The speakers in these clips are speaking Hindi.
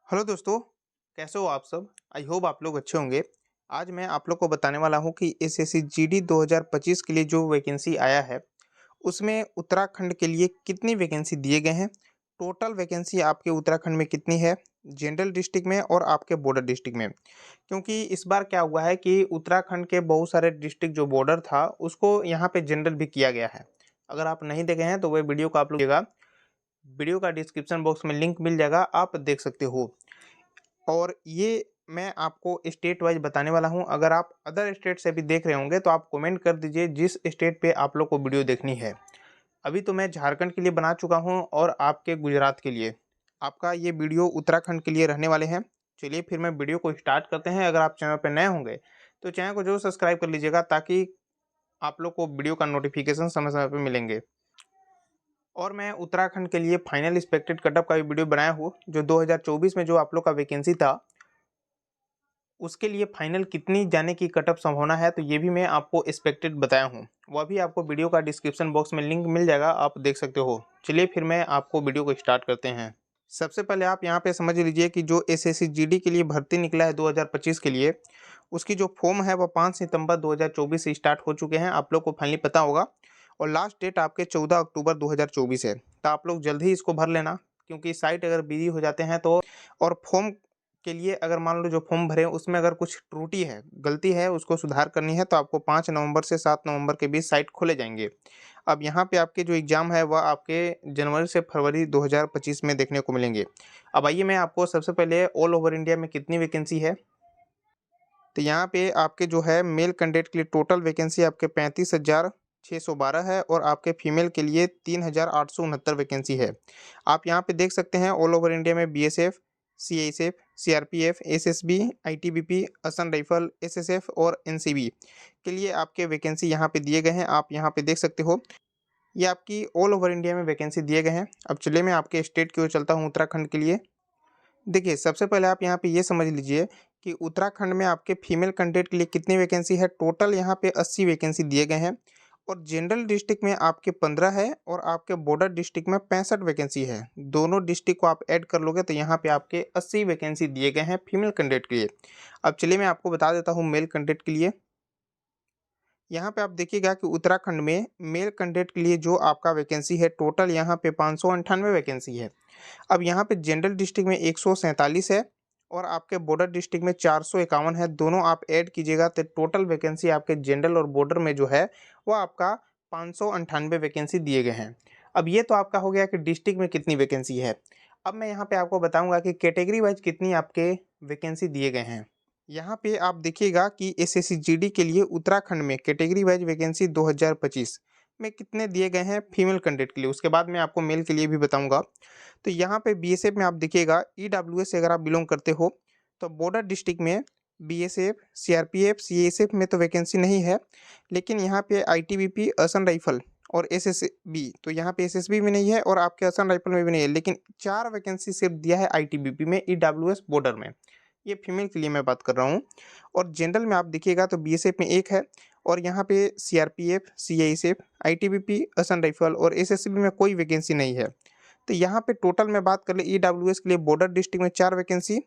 हेलो दोस्तों, कैसे हो आप सब? आई होप आप लोग अच्छे होंगे। आज मैं आप लोग को बताने वाला हूँ कि एसएससी जीडी 2025 के लिए जो वैकेंसी आया है, उसमें उत्तराखंड के लिए कितनी वैकेंसी दिए गए हैं, टोटल वैकेंसी आपके उत्तराखंड में कितनी है, जनरल डिस्ट्रिक्ट में और आपके बॉर्डर डिस्ट्रिक्ट में। क्योंकि इस बार क्या हुआ है कि उत्तराखंड के बहुत सारे डिस्ट्रिक्ट जो बॉर्डर था, उसको यहाँ पे जनरल भी किया गया है। अगर आप नहीं देखे हैं तो वह वीडियो को आप लोग देखिएगा। वीडियो का डिस्क्रिप्शन बॉक्स में लिंक मिल जाएगा, आप देख सकते हो। और ये मैं आपको स्टेट वाइज बताने वाला हूँ। अगर आप अदर स्टेट से भी देख रहे होंगे तो आप कमेंट कर दीजिए जिस स्टेट पे आप लोग को वीडियो देखनी है। अभी तो मैं झारखंड के लिए बना चुका हूँ और आपके गुजरात के लिए। आपका ये वीडियो उत्तराखंड के लिए रहने वाले हैं। चलिए फिर मैं वीडियो को स्टार्ट करते हैं। अगर आप चैनल पर नए होंगे तो चैनल को जरूर सब्सक्राइब कर लीजिएगा, ताकि आप लोग को वीडियो का नोटिफिकेशन समय समय पर मिलेंगे। और मैं उत्तराखंड के लिए फाइनल एक्सपेक्टेड कटअप का भी वीडियो बनाया हूँ, जो 2024 में जो आप लोग का वैकेंसी था उसके लिए फाइनल कितनी जाने की कटअप संभावना है, तो ये भी मैं आपको एक्सपेक्टेड बताया हूँ। वह भी आपको वीडियो का डिस्क्रिप्शन बॉक्स में लिंक मिल जाएगा, आप देख सकते हो। चलिए फिर मैं आपको वीडियो को स्टार्ट करते हैं। सबसे पहले आप यहाँ पे समझ लीजिए कि जो एसएससी जीडी के लिए भर्ती निकला है 2025 के लिए, उसकी जो फॉर्म है वो 5 सितंबर 2024 से स्टार्ट हो चुके हैं। आप लोग को फाइनली पता होगा। और लास्ट डेट आपके 14 अक्टूबर 2024 है। तो आप लोग जल्द ही इसको भर लेना, क्योंकि साइट अगर बिजी हो जाते हैं तो। और फॉर्म के लिए अगर मान लो जो फॉर्म भरे उसमें अगर कुछ त्रुटि है, गलती है, उसको सुधार करनी है, तो आपको 5 नवंबर से 7 नवंबर के बीच साइट खोले जाएंगे। अब यहाँ पे आपके जो एग्ज़ाम है वह आपके जनवरी से फरवरी 2025 में देखने को मिलेंगे। अब आइए मैं आपको सबसे पहले ऑल ओवर इंडिया में कितनी वैकेंसी है। तो यहाँ पे आपके जो है मेल कैंडिडेट के लिए टोटल वैकेंसी आपके 35,612 है, और आपके फीमेल के लिए 3,869 वैकेंसी है। आप यहाँ पे देख सकते हैं ऑल ओवर इंडिया में BSF, CISF, CRPF, SSB, ITBP, Assam rifle, SSF और एनसीबी के लिए आपके वैकेंसी यहाँ पे दिए गए हैं। आप यहाँ पे देख सकते हो, ये आपकी ऑल ओवर इंडिया में वैकेंसी दिए गए हैं। अब चलिए मैं आपके स्टेट की ओर चलता हूँ, उत्तराखंड के लिए। देखिए, सबसे पहले आप यहाँ पे ये समझ लीजिए कि उत्तराखंड में आपके फीमेल कैंडिडेट के लिए कितनी वैकेंसी है। टोटल यहाँ पे 80 वैकेंसी दिए गए हैं। और जनरल डिस्ट्रिक्ट में आपके 15 है, और आपके बॉर्डर डिस्ट्रिक्ट में 65 वैकेंसी है। दोनों डिस्ट्रिक्ट को आप ऐड कर लोगे तो यहाँ पे आपके 80 वैकेंसी दिए गए हैं फीमेल कैंडिडेट के लिए। अब चलिए मैं आपको बता देता हूँ मेल कैंडिडेट के लिए। यहाँ पे आप देखिएगा कि उत्तराखंड में मेल कैंडिडेट के लिए जो आपका वैकेंसी है, टोटल यहाँ पे 598 वैकेंसी है। अब यहाँ पे जनरल डिस्ट्रिक्ट में 147 है, और आपके बॉर्डर डिस्ट्रिक्ट में 451 है। दोनों आप ऐड कीजिएगा तो टोटल वैकेंसी आपके जनरल और बॉर्डर में जो है वो आपका 598 वैकेंसी दिए गए हैं। अब ये तो आपका हो गया कि डिस्ट्रिक्ट में कितनी वैकेंसी है। अब मैं यहाँ पे आपको बताऊंगा कि कैटेगरी वाइज कितनी आपके वैकेंसी दिए गए हैं। यहाँ पे आप देखिएगा कि एसएससी जीडी के लिए उत्तराखंड में कैटेगरी वाइज वैकेंसी 2025 में कितने दिए गए हैं फीमेल कैंडिडेट के लिए। उसके बाद मैं आपको मेल के लिए भी बताऊंगा। तो यहाँ पे बीएसएफ में आप देखिएगा, ईडब्ल्यूएस से अगर आप बिलोंग करते हो तो बॉर्डर डिस्ट्रिक्ट में बीएसएफ, सीआरपीएफ, सीएसएफ में तो वैकेंसी नहीं है। लेकिन यहाँ पे आईटीबीपी, असम राइफल और एसएसबी, तो यहाँ पे एसएसबी में नहीं है और आपके असम राइफल में भी नहीं है। लेकिन 4 वैकेंसी सिर्फ दिया है आईटीबीपी में, ईडब्ल्यूएस बॉर्डर में। ये फीमेल के लिए मैं बात कर रहा हूँ। और जनरल में आप देखिएगा तो बीएसएफ में 1 है, और यहाँ पे CRPF, CISF, ITBP, Assam rifle और एसएसबी में कोई वैकेंसी नहीं है। तो यहाँ पे टोटल में बात कर ले ईडब्ल्यूएस के लिए बॉर्डर डिस्ट्रिक्ट में 4 वैकेंसी,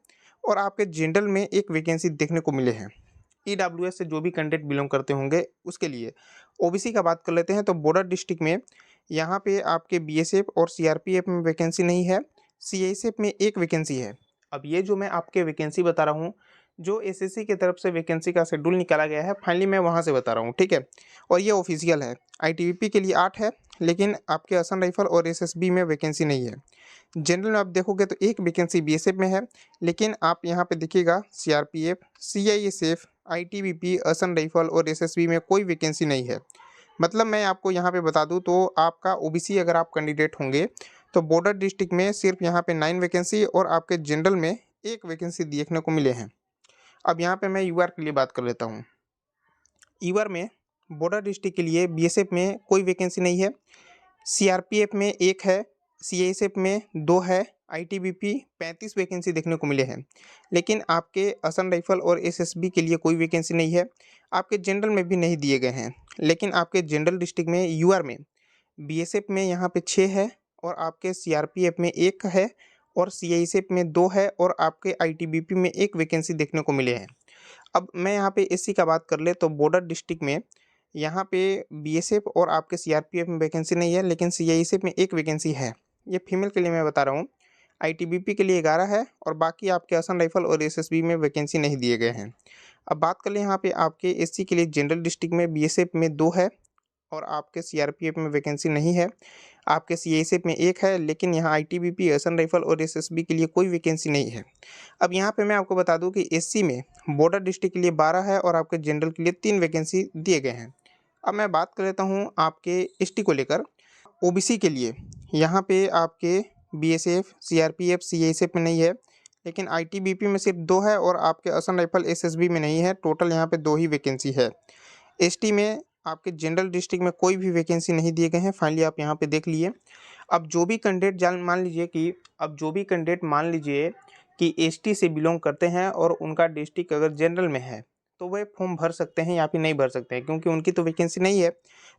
और आपके जनरल में 1 वैकेंसी देखने को मिले हैं। ईडब्ल्यूएस से जो भी कैंडिडेट बिलोंग करते होंगे उसके लिए। ओबीसी का बात कर लेते हैं तो बॉर्डर डिस्ट्रिक्ट में यहाँ पे आपके बीएसएफ और सीआरपीएफ में वैकेंसी नहीं है। सीआईएसएफ में 1 वैकेंसी है। अब ये जो मैं आपके वैकेंसी बता रहा हूँ, जो एसएससी की तरफ से वैकेंसी का शेड्यूल निकाला गया है, फाइनली मैं वहाँ से बता रहा हूँ, ठीक है। और ये ऑफिशियल है। आईटीबीपी के लिए 8 है, लेकिन आपके असम राइफल और एसएसबी में वैकेंसी नहीं है। जनरल में आप देखोगे तो 1 वैकेंसी बीएसएफ में है, लेकिन आप यहाँ पे देखिएगा CRPF, CISF, ITBP, Assam rifle और एसएसबी में कोई वैकेंसी नहीं है। मतलब मैं आपको यहाँ पे बता दूँ तो आपका ओबीसी अगर आप कैंडिडेट होंगे तो बॉर्डर डिस्ट्रिक्ट में सिर्फ यहाँ पे 9 वैकेंसी, और आपके जनरल में 1 वैकेंसी देखने को मिले हैं। अब यहाँ पे मैं यूआर के लिए बात कर लेता हूँ। यूआर में बॉर्डर डिस्ट्रिक्ट के लिए बीएसएफ में कोई वैकेंसी नहीं है। सीआरपीएफ में 1 है, सीआईएसएफ में 2 है, आईटीबीपी 35 वैकेंसी देखने को मिले हैं। लेकिन आपके असम राइफल और एसएसबी के लिए कोई वैकेंसी नहीं है। आपके जनरल में भी नहीं दिए गए हैं। लेकिन आपके जनरल डिस्ट्रिक्ट में यूआर में बीएसएफ में यहाँ पे 6 है, और आपके सीआरपीएफ में 1 है, और सीआईएसएफ में 2 है और आपके आईटीबीपी में 1 वैकेंसी देखने को मिले हैं। अब मैं यहाँ पे एससी का बात कर ले तो बॉर्डर डिस्ट्रिक्ट में यहाँ पे बीएसएफ और आपके सीआरपीएफ में वैकेंसी नहीं है, लेकिन सीआईएसएफ में 1 वैकेंसी है। ये फीमेल के लिए मैं बता रहा हूँ। आईटीबीपी के लिए 11 है और बाकी आपके असम राइफल और एसएसबी में वैकेंसी नहीं दिए गए हैं। अब बात कर लें यहाँ पे आपके एससी के लिए जनरल डिस्ट्रिक्ट में बीएसएफ में 2 है और आपके सीआरपीएफ में वैकेंसी नहीं है। आपके सीआईएसएफ में 1 है, लेकिन यहाँ आईटीबीपी, असम राइफल और एसएसबी के लिए कोई वैकेंसी नहीं है। अब यहाँ पे मैं आपको बता दूँ कि एससी में बॉर्डर डिस्ट्रिक्ट के लिए 12 है और आपके जनरल के लिए 3 वैकेंसी दिए गए हैं। अब मैं बात कर लेता हूँ आपके एसटी को लेकर। ओबीसी के लिए यहाँ पे आपके बीएसएफ, सीआरपीएफ, सीआईएसएफ में नहीं है, लेकिन आईटीबीपी में सिर्फ 2 है और आपके असम राइफल एसएसबी में नहीं है। टोटल यहाँ पे 2 ही वैकेंसी है। एसटी में आपके जनरल डिस्ट्रिक्ट में कोई भी वैकेंसी नहीं दिए गए हैं। फाइनली आप यहाँ पे देख लिए। अब जो भी कैंडिडेट मान लीजिए कि एसटी से बिलोंग करते हैं और उनका डिस्ट्रिक्ट अगर जनरल में है तो वह फॉर्म भर सकते हैं या फिर नहीं भर सकते हैं, क्योंकि उनकी तो वैकेंसी नहीं है।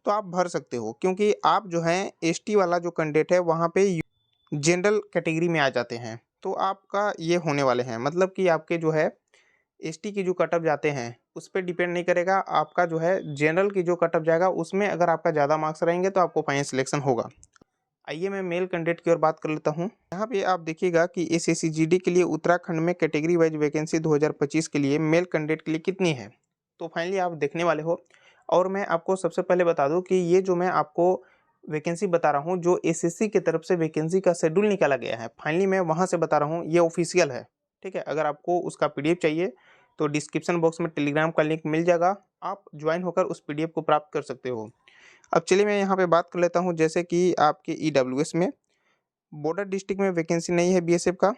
तो आप भर सकते हो, क्योंकि आप जो है एसटी वाला जो कैंडिडेट है वहाँ पे जनरल कैटेगरी में आ जाते हैं। तो आपका ये होने वाले हैं, मतलब कि आपके जो है एसटी की जो कटअप जाते हैं उस पे डिपेंड नहीं करेगा। आपका जो है जनरल की जो कटअप जाएगा उसमें अगर आपका ज़्यादा मार्क्स रहेंगे तो आपको फाइनल सिलेक्शन होगा। आइए मैं मेल कैंडिडेट की ओर बात कर लेता हूँ। यहाँ पे आप देखिएगा कि एसएससी जीडी के लिए उत्तराखंड में कैटेगरी वाइज वैकेंसी 2025 के लिए मेल कैंडिडेट के लिए कितनी है, तो फाइनली आप देखने वाले हो। और मैं आपको सबसे पहले बता दूं कि ये जो मैं आपको वैकेंसी बता रहा हूँ, जो एसएससी की तरफ से वैकेंसी का शेड्यूल निकाला गया है, फाइनली मैं वहाँ से बता रहा हूँ, ये ऑफिशियल है। ठीक है, अगर आपको उसका पीडीएफ चाहिए तो डिस्क्रिप्शन बॉक्स में टेलीग्राम का लिंक मिल जाएगा, आप ज्वाइन होकर उस पीडीएफ को प्राप्त कर सकते हो। अब चलिए मैं यहाँ पे बात कर लेता हूँ, जैसे कि आपके ईडब्ल्यूएस में बॉर्डर डिस्ट्रिक्ट में वैकेंसी नहीं है बीएसएफ का,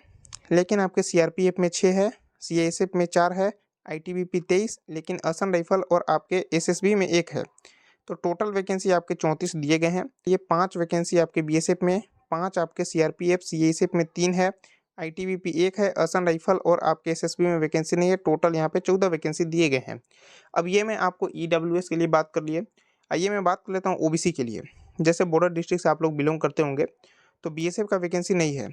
लेकिन आपके सीआरपीएफ में 6 है, सीआईएसएफ में 4 है, आईटीबीपी 23, लेकिन असम राइफल और आपके एसएसबी में 1 है। तो टोटल वैकेंसी आपके 34 दिए गए हैं। ये 5 वैकेंसी आपके बीएसएफ में, 5 आपके सीआरपीएफ, सीआईएसएफ में 3 है, आईटीबीपी 1 है, असम राइफल और आपके एसएसबी में वैकेंसी नहीं है। टोटल यहाँ पे 14 वैकेंसी दिए गए हैं। अब ये मैं आपको ईडब्ल्यूएस के लिए बात कर लिए। आइए मैं बात कर लेता हूँ ओबीसी के लिए। जैसे बॉर्डर डिस्ट्रिक्ट से आप लोग बिलोंग करते होंगे तो बीएसएफ का वैकेंसी नहीं है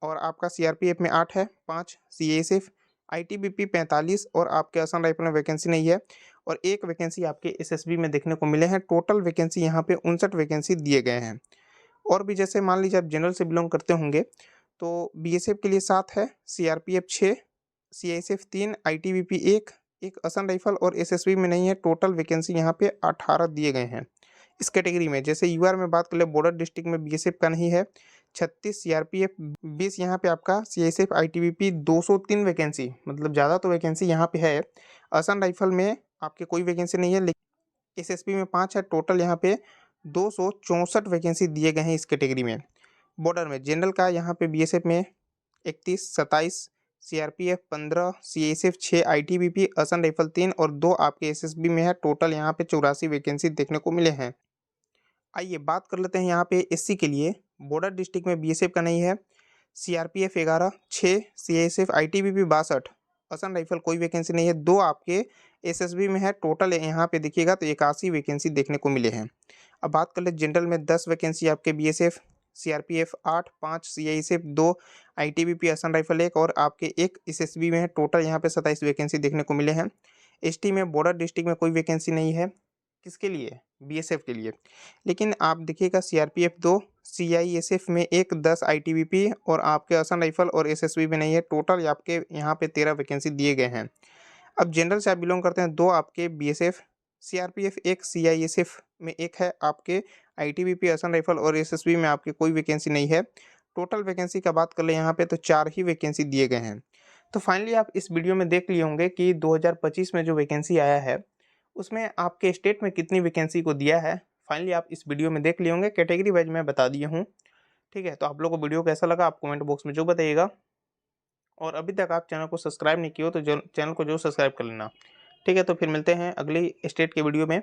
और आपका सीआरपीएफ में 8 है, 5 सीएएसएफ, आईटीबीपी 45 और आपके असम राइफल में वैकेंसी नहीं है और 1 वैकेंसी आपके एसएसबी में देखने को मिले हैं। टोटल वैकेंसी यहाँ पे 59 वैकेंसी दिए गए हैं। और भी जैसे मान लीजिए आप जनरल से बिलोंग करते होंगे तो बीएसएफ के लिए 7 है, सीआरपीएफ 6, सीआईएसएफ 3, आईटीबीपी 1, एक असम राइफल और एसएसबी में नहीं है। टोटल वैकेंसी यहाँ पे 18 दिए गए हैं इस कैटेगरी में। जैसे यूआर में बात कर ले, बॉर्डर डिस्ट्रिक्ट में बीएसएफ का नहीं है, 36, सीआरपीएफ 20, यहाँ पे आपका सीआईएसएफ, आईटीबीपी 203 वैकेंसी, मतलब ज़्यादा तो वैकेंसी यहाँ पे है। असम राइफल में आपके कोई वैकेंसी नहीं है, लेकिन एसएसबी में 5 है। टोटल यहाँ पे 264 वैकेंसी दिए गए हैं इस कैटेगरी में। बॉर्डर में जनरल का यहाँ पे बीएसएफ में 31, 27, CRPF 15, CISF 6, ITBP, Assam rifle 3 और 2 आपके एसएसबी में है। टोटल यहाँ पे 84 वैकेंसी देखने को मिले हैं। आइए बात कर लेते हैं यहाँ पे एससी के लिए। बॉर्डर डिस्ट्रिक्ट में बीएसएफ का नहीं है, CRPF 11, 6, CISF, ITBP 62, Assam rifle कोई वैकेंसी नहीं है, 2 आपके एसएसबी में है। टोटल यहाँ पे देखिएगा तो 81 वैकेंसी देखने को मिले हैं। अब बात कर ले जनरल में 10 वैकेंसी आपके BSF, CRPF 8, 5 CISF 2, ITBP, Assam rifle 1 और आपके 1 एसएसबी में है। टोटल यहाँ पे 27 वैकेंसी देखने को मिले हैं। एसटी में बॉर्डर डिस्ट्रिक्ट में कोई वैकेंसी नहीं है, किसके लिए, बीएसएफ के लिए, लेकिन आप देखिएगा सीआरपीएफ 2, सीआईएसएफ में 1, 10 आईटीबीपी और आपके असम राइफल और एसएसबी में नहीं है। टोटल आपके यहाँ पे 13 वैकेंसी दिए गए हैं। अब जनरल से आप बिलोंग करते हैं, 2 आपके बीएसएफ, सीआरपीएफ 1, सीआईएसएफ में 1 है, आपके आईटीबीपी, असम राइफल और एसएसबी में आपके कोई वैकेंसी नहीं है। टोटल वैकेंसी का बात कर ले यहाँ पे तो 4 ही वैकेंसी दिए गए हैं। तो फाइनली आप इस वीडियो में देख लिए होंगे कि 2025 में जो वैकेंसी आया है उसमें आपके स्टेट में कितनी वैकेंसी को दिया है। फाइनली आप इस वीडियो में देख लिए होंगे, कैटेगरी वाइज मैं बता दिया हूँ। ठीक है, तो आप लोगों को वीडियो कैसा लगा आप कमेंट बॉक्स में जो बताइएगा। और अभी तक आप चैनल को सब्सक्राइब नहीं किए हो तो चैनल को जो सब्सक्राइब कर लेना। ठीक है, तो फिर मिलते हैं अगली स्टेट के वीडियो में।